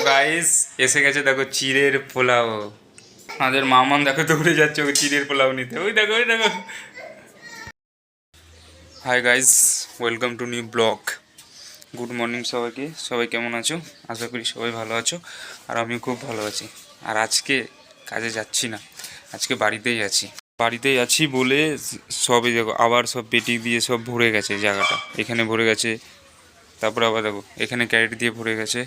Guys এসে গেছে দেখো চিড়ের পোলাও। আমাদের মামাম দেখো দৌড়ে যাচ্ছে ওই চিড়ের পোলাও নিতে। ওই দেখো ওই দেখো। Hi guys, welcome to new blog. Good morning সবাইকে। সবাই কেমন আছো? আশা করি সবাই ভালো আছো, আর আমিও খুব ভালো আছি। আর আজকে কাজে যাচ্ছি না, আজকে বাড়িতেই আছি বলে সবই দেখো আবার সব পেটি দিয়ে সব ভরে গেছে জায়গাটা। এখানে ভরে গেছে, তারপরে আবার দেখো এখানে ক্যারেট দিয়ে ভরে গেছে,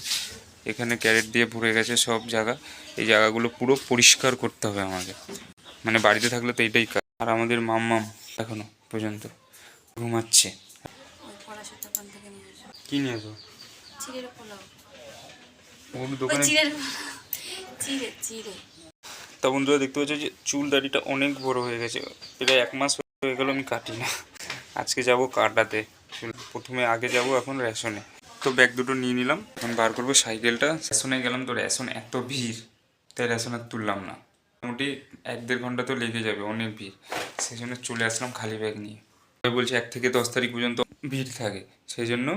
এখানে ক্যারেট দিয়ে ভরে গেছে সব জায়গা। এই জায়গাগুলো পুরো পরিষ্কার করতে হবে আমাকে, মানে বাড়িতে থাকলে তো এটাই কাজ। আর আমাদের মাম্মাম এখনো পর্যন্ত ঘুমাচ্ছে। কি নিয়ে আসো? ওর দোকানে তা বন্ধুরা দেখতে পাচ্ছ যে চুল দাড়িটা অনেক বড় হয়ে গেছে। এটা 1 মাস হয়ে গেল আমি কাটি না। আজকে যাব কাটাতে। প্রথমে আগে যাব এখন রেশনে। তো ব্যাগ দুটো নিয়ে নিলাম, এখন বার করবো সাইকেলটা। রেশনে গেলাম তো রেশন এত ভিড়, তাই রেশন আর তুললাম না। মোটামুটি 1-1.5 ঘন্টা তো লেগে যাবে, অনেক ভিড়। সেই জন্য চলে আসলাম খালি ব্যাগ নিয়ে। বলছে 1 থেকে 10 তারিখ পর্যন্ত ভিড় থাকে, সেই জন্য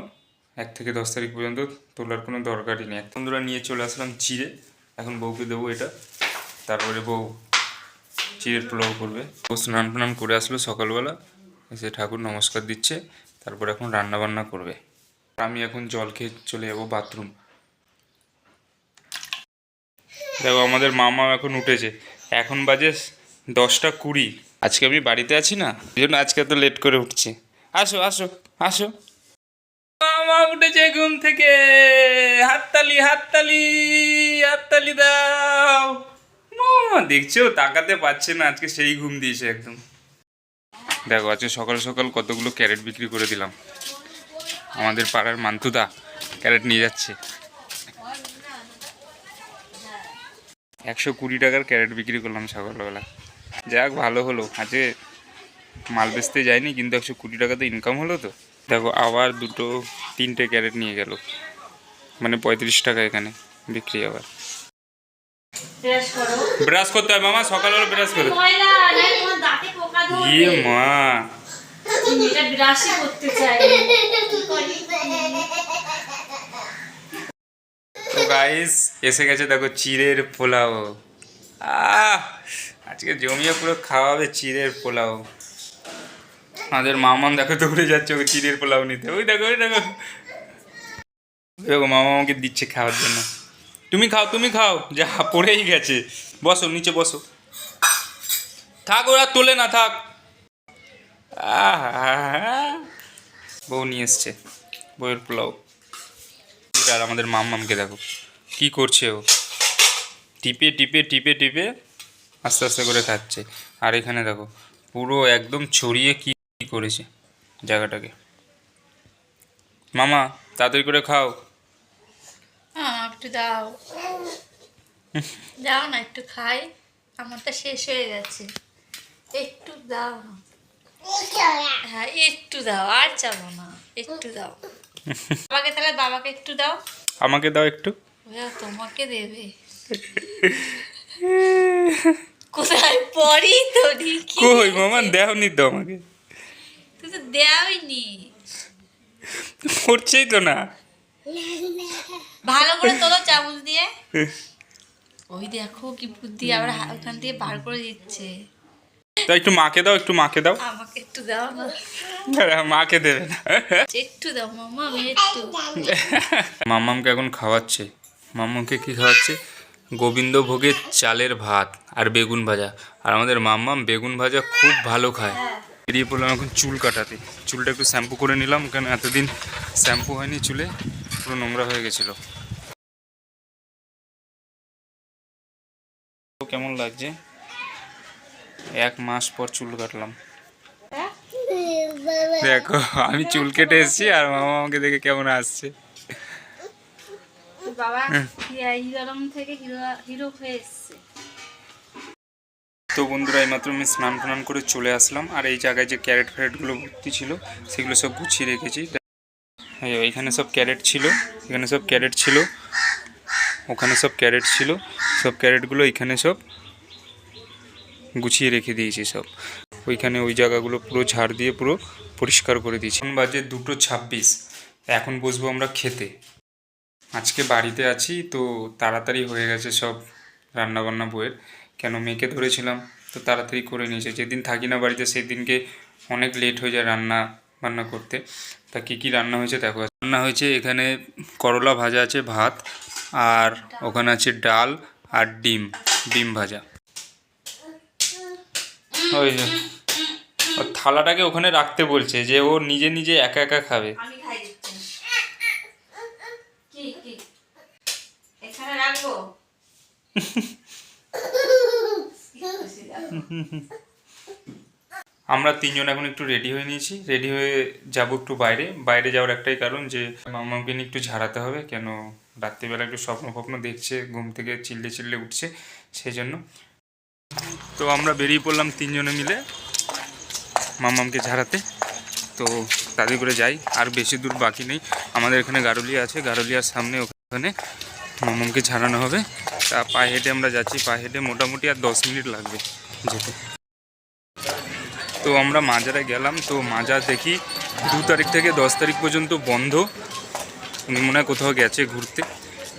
1 থেকে 10 তারিখ পর্যন্ত তোলার কোনো দরকারই নেই। বন্ধুরা নিয়ে চলে আসলাম চিড়ে। এখন বউকে দেবো এটা, তারপরে বউ চিড়ের পোলাও করবে। বউ স্নান টান করে আসলো সকালবেলা, এসে ঠাকুর নমস্কার দিচ্ছে, তারপর এখন রান্না বান্না করবে। আমি এখন জল খেয়ে চলে যাবো বাথরুম। দেখো আমাদের মামা এখন উঠেছে, এখন বাজে 10টা 20। আজকে আমি বাড়িতে আছি না, এই জন্য আজকে তো লেট করে উঠছে। আসো আসো আসো। মামা উঠেছে ঘুম থেকে, হাততালি হাততালি হাততালি দাও। মামা দেখছো তাকাতে পারছে না, আজকে সেই ঘুম দিয়েছে একদম। দেখো আজকে সকাল সকাল কতগুলো ক্যারেট বিক্রি করে দিলাম। আমাদের পাড়ার মান্তুদা ক্যারেট নিয়ে যাচ্ছে। 120 টাকার ক্যারেট বিক্রি করলাম সকালবেলা। যাক ভালো হলো, আজকে মাল বেচতে যায়নি কিন্তু 120 টাকা তো ইনকাম হলো। তো দেখো আবার 2-3টে ক্যারেট নিয়ে গেল, মানে 35 টাকা এখানে বিক্রি। আবার ব্রাশ করতে হয় মামা, সকালবেলা ব্রাশ করে। ইয়ে মা, তো গাইস এসে গেছে দেখো চিড়ের পোলাও। আজকে জমিয়ে পুরো খাওয়াবে চিড়ের পোলাও। আমাদের মামাম দেখো দৌড়ে যাচ্ছে ওই চিড়ের পোলাও নিতে। ওই দেখো ওই দেখো দেখো মামা আমাকে দিচ্ছে খাওয়ার জন্য। তুমি খাও তুমি খাও, যা পড়েই গেছে। বসো নিচে বসো, থাক ওরা তোলে না থাক। বউ নিয়ে এসছে বউয়ের পোলাও। আর আমাদের মামমামকে দেখো কি করছে, ও টিপে টিপে টিপে টিপে আস্তে আস্তে করে খাচ্ছে। আর এখানে দেখো পুরো একদম ছড়িয়ে কি করেছে জায়গাটাকে। মামা তাড়াতাড়ি করে খাও। একটু দাও, দাও না একটু খাই, আমারটা শেষ হয়ে গেছে। একটু দাও না, হ্যাঁ একটু দাও, আর চাবো না, একটু দাও। বাবাকে তাহলে বাবাকে একটু দাও। আমাকে দাও একটু। তোমাকে দেবে কোথায় পড়ি তো? কই মামা দেওনি তো আমাকে। তুই তো দেওয়াইনি। পড়ছেই তো না। ভালো করে তোলো চামচ দিয়ে। ওই দেখো কি বুদ্ধি, আবার ওখান দিয়ে বার করে দিচ্ছে। তা একটু মাকে দাও, একটু মাকে দাও। আমাকে একটু দাও না। মাকে দেবে না। একটু দাও মাম্মা, আমি একটু। মাম্মামকে এখন খাওয়াচ্ছে। মাম্মামকে কি খাওয়াচ্ছে? গোবিন্দভোগের চালের ভাত আর বেগুন ভাজা। আর আমাদের মাম্মাম বেগুন ভাজা খুব ভালো খায়। বেরিয়ে পড়লাম এখন চুল কাটাতে। চুলটা একটু শ্যাম্পু করে নিলাম, কারণ এতদিন শ্যাম্পু হয়নি, চুলে পুরো নোংরা হয়ে গেছিলো। কেমন লাগছে? 1 মাস পর চুল কাটলাম। দেখো আমি চুল কেটে এসেছি আর মামা আমাকে দেখে কেমন আসছে। তো বন্ধুরা এইমাত্র আমি স্নান টান করে চলে আসলাম। আর এই জায়গায় যে ক্যারেট ফ্যারেটগুলো ভর্তি ছিল সেগুলো সব গুছিয়ে রেখেছি। এখানে সব ক্যারেট ছিল, এখানে সব ক্যারেট ছিল, ওখানে সব ক্যারেট ছিল। সব ক্যারেটগুলো এখানে সব গুছিয়ে রেখে দিয়েছি সব। ওইখানে ওই জায়গাগুলো পুরো ঝাড় দিয়ে পুরো পরিষ্কার করে দিয়েছি। বাজে 2:26। এখন বসবো আমরা খেতে। আজকে বাড়িতে আছি তো তাড়াতাড়ি হয়ে গেছে সব রান্নাবান্না বউয়ের, কেন মেয়েকে ধরেছিলাম তো তাড়াতাড়ি করে নিয়েছে। যেদিন থাকি না বাড়িতে সেদিনকে অনেক লেট হয়ে যায় রান্না বান্না করতে। তা কী কী রান্না হয়েছে দেখো। রান্না হয়েছে এখানে করলা ভাজা আছে, ভাত, আর ওখানে আছে ডাল আর ডিম ডিম ভাজা। ওই যে ওর থালাটাকে ওখানে রাখতে বলছে যে ও নিজে নিজে একা একা খাবে। আমি খাই দিচ্ছি। কি কি এখানে রাখবো? আমরা তিনজন এখন একটু রেডি হয়ে নিয়েছি, রেডি হয়ে যাব একটু বাইরে। বাইরে যাওয়ার একটাই কারণ যে মামাকে নিয়ে একটু ঝাড়াতে হবে, কেন রাত্রিবেলা একটু স্বপ্ন ফপ্ন দেখছে, ঘুম থেকে চিল্লে চিল্লে উঠছে সেই জন্য। তো আমরা বেরিয়ে পড়লাম তিনজনে মিলে মামাকে ঝাড়াতে। তো তাড়াতাড়ি করে যাই, আর বেশি দূর বাকি নেই। আমাদের এখানে গারুলিয়া আছে, গারুলিয়ার সামনে ওখানে মামাকে ঝাড়ানো হবে। তা পায়ে হেঁটে আমরা যাচ্ছি, পায়ে হেঁটে মোটামুটি আর 10 মিনিট লাগবে যেতে। তো আমরা মাজারে গেলাম, তো মাজার দেখি 2 তারিখ থেকে 10 তারিখ পর্যন্ত বন্ধ। উনি মনে হয় কোথাও গেছে ঘুরতে,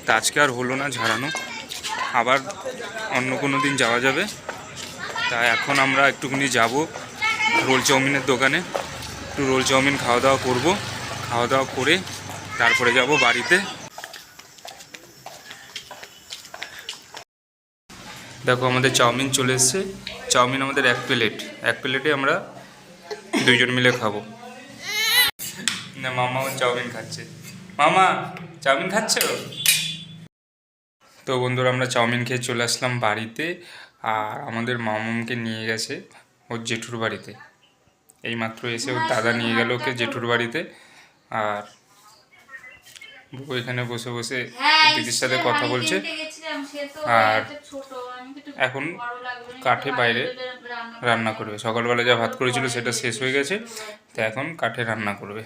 তা আজকে আর হলো না ঝাড়ানো, আবার অন্য কোনো দিন যাওয়া যাবে। তা এখন আমরা একটুখানি যাব রোল চাউমিনের দোকানে, একটু রোল চাউমিন খাওয়া দাওয়া করবো, খাওয়া দাওয়া করে তারপরে যাব বাড়িতে। দেখো আমাদের চাউমিন চলে এসছে, চাউমিন আমাদের 1 প্লেট, 1 প্লেটে আমরা 2 জন মিলে খাবো। না মামাও চাউমিন খাচ্ছে। মামা চাউমিন খাচ্ছ? তো বন্ধুরা আমরা চাউমিন খেয়ে চলে আসলাম বাড়িতে, আর আমাদের মামাকে নিয়ে গেছে ওর জেঠুর বাড়িতে। এইমাত্র এসে ওর দাদা নিয়ে গেল ওকে জেঠুর বাড়িতে, আর বউ এখানে বসে বসে দিদির সাথে কথা বলছে। আর এখন কাঠে বাইরে রান্না করবে, সকালবেলা যা ভাত করেছিল সেটা শেষ হয়ে গেছে, তো এখন কাঠে রান্না করবে।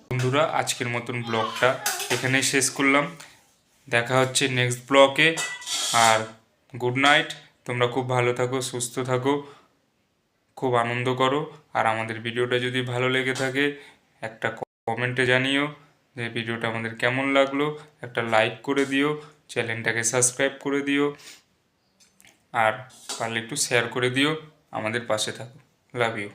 বন্ধুরা আজকের মতন ব্লগটা এখানেই শেষ করলাম, দেখা হচ্ছে নেক্সট ব্লগে। আর গুড নাইট, তোমরা খুব ভালো থাকো, সুস্থ থাকো, খুব আনন্দ করো। আর আমাদের ভিডিওটা যদি ভালো লেগে থাকে একটা কমেন্টে জানিও যে ভিডিওটা আমাদের কেমন লাগলো, একটা লাইক করে দিও, চ্যানেলটাকে সাবস্ক্রাইব করে দিও, আর পারলে একটু শেয়ার করে দিও। আমাদের পাশে থাকো। Love you.